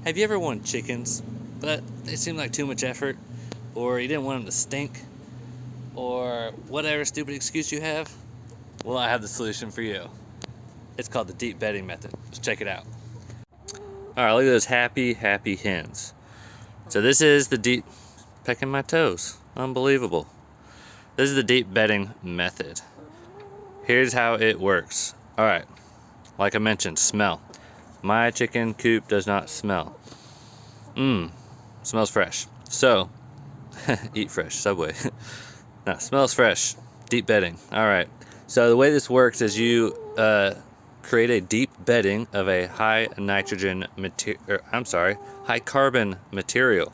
Have you ever wanted chickens, but they seemed like too much effort, or you didn't want them to stink, or whatever stupid excuse you have? Well, I have the solution for you. It's called the deep bedding method. Let's check it out. Alright, look at those happy hens. So this is the deep, pecking my toes. Unbelievable. This is the deep bedding method. Here's how it works. Alright, like I mentioned, smell. My chicken coop does not smell. Smells fresh. So, eat fresh, Subway. No, smells fresh. Deep bedding. Alright, so the way this works is you create a deep bedding of a high carbon material.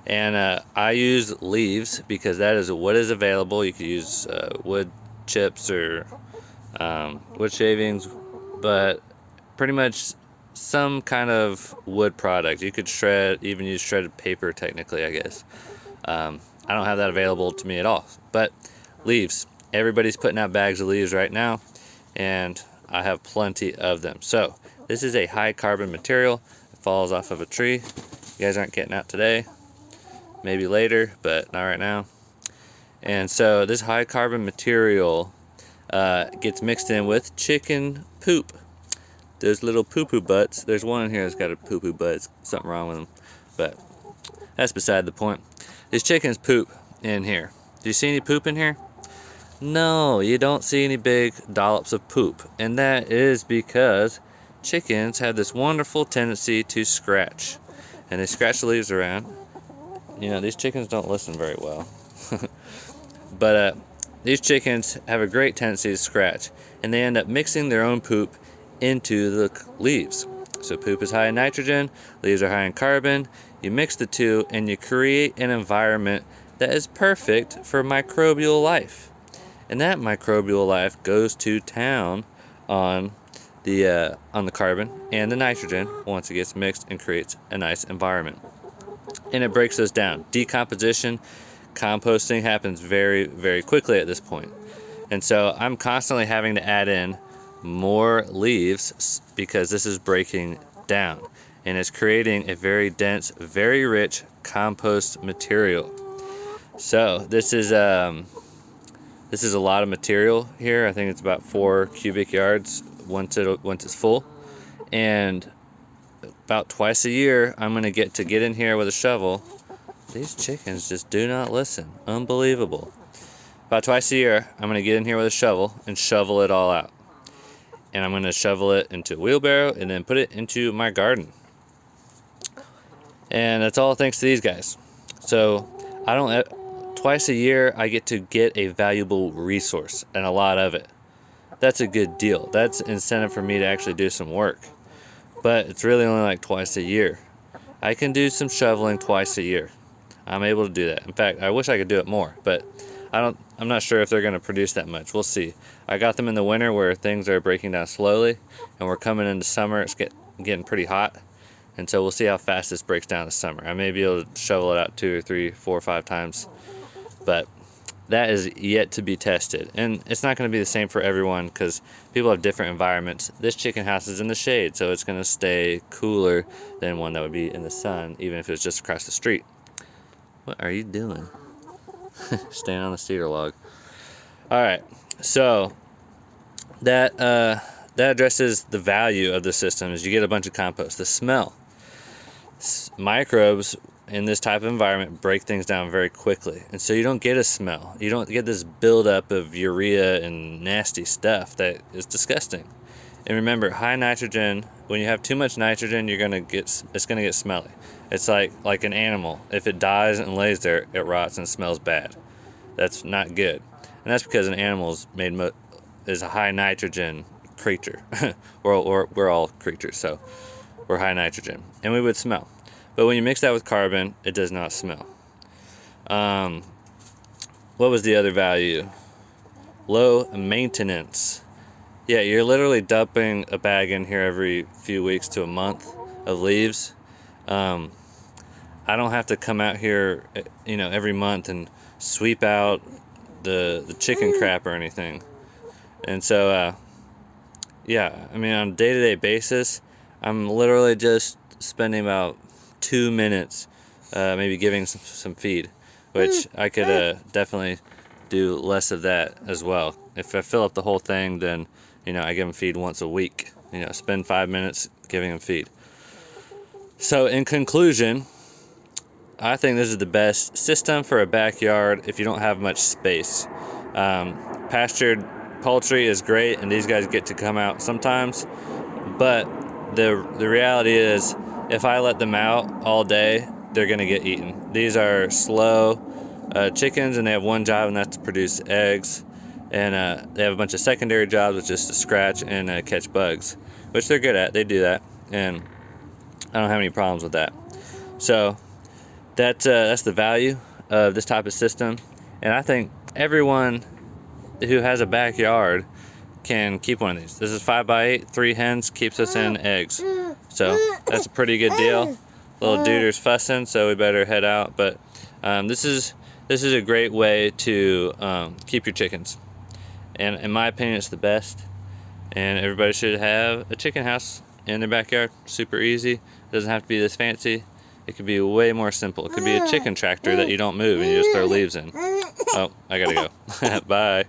And I use leaves because that is what is available. You could use wood chips or wood shavings, but pretty much some kind of wood product. You could even use shredded paper technically, I guess. I don't have that available to me at all, but leaves. Everybody's putting out bags of leaves right now, and I have plenty of them. So this is a high carbon material. It falls off of a tree. You guys aren't getting out today, maybe later, but not right now. And so this high carbon material gets mixed in with chicken poop. Those little poo-poo butts. There's one in here that's got a poo-poo butt. It's something wrong with them, but that's beside the point. These chickens poop in here. Do you see any poop in here? No, you don't see any big dollops of poop, and that is because chickens have this wonderful tendency to scratch, and they scratch the leaves around. You know, these chickens don't listen very well. But these chickens have a great tendency to scratch, and they end up mixing their own poop into the leaves. So poop is high in nitrogen, leaves are high in carbon. You mix the two and you create an environment that is perfect for microbial life. And that microbial life goes to town on the carbon and the nitrogen once it gets mixed and creates a nice environment. And it breaks those down. Decomposition, composting happens very, very quickly at this point. And so I'm constantly having to add in more leaves because this is breaking down and it's creating a very dense, very rich compost material. So this is a lot of material here. I think it's about 4 cubic yards once it's full, and about twice a year I'm gonna get in here with a shovel. These chickens just do not listen. Unbelievable. About twice a year I'm gonna get in here with a shovel and shovel it all out. And I'm going to shovel it into a wheelbarrow and then put it into my garden. And that's all thanks to these guys. So twice a year I get to get a valuable resource, and a lot of it. That's a good deal. That's incentive for me to actually do some work. But it's really only like twice a year. I can do some shoveling twice a year. I'm able to do that. In fact, I wish I could do it more, but I'm not sure if they're going to produce that much. We'll see. I got them in the winter where things are breaking down slowly, and we're coming into summer. It's getting pretty hot, and so we'll see how fast this breaks down this summer. I may be able to shovel it out 2 or 3, 4 or 5 times, but that is yet to be tested. And it's not going to be the same for everyone because people have different environments. This chicken house is in the shade, so it's going to stay cooler than one that would be in the sun, even if it's just across the street. What are you doing? Staying on the cedar log. Alright, so that addresses the value of the system is you get a bunch of compost. The smell. Microbes in this type of environment break things down very quickly, and so you don't get a smell. You don't get this buildup of urea and nasty stuff that is disgusting. And remember, high nitrogen, when you have too much nitrogen, it's going to get smelly. It's like an animal. If it dies and lays there, it rots and smells bad. That's not good. And that's because an animal is a high nitrogen creature. We're all creatures, so we're high nitrogen. And we would smell. But when you mix that with carbon, it does not smell. What was the other value? Low maintenance. Yeah, you're literally dumping a bag in here every few weeks to a month of leaves. I don't have to come out here, every month and sweep out the chicken crap or anything. And so, on a day-to-day basis, I'm literally just spending about 2 minutes maybe giving some feed, which I could definitely do less of that as well. If I fill up the whole thing, then I give them feed once a week. Spend 5 minutes giving them feed. So in conclusion, I think this is the best system for a backyard if you don't have much space. Pastured poultry is great, and these guys get to come out sometimes, but the reality is, if I let them out all day, they're gonna get eaten. These are slow chickens, and they have one job, and that's to produce eggs. And they have a bunch of secondary jobs, which is to scratch and catch bugs, which they're good at. They do that, and I don't have any problems with that. So that's the value of this type of system, and I think everyone who has a backyard can keep one of these. This is 5x8, 3 hens, keeps us in eggs. So that's a pretty good deal. Little duder's fussing, so we better head out. But this is a great way to keep your chickens. And in my opinion, it's the best. And everybody should have a chicken house in their backyard. Super easy. It doesn't have to be this fancy. It could be way more simple. It could be a chicken tractor that you don't move and you just throw leaves in. Oh, I gotta go. Bye.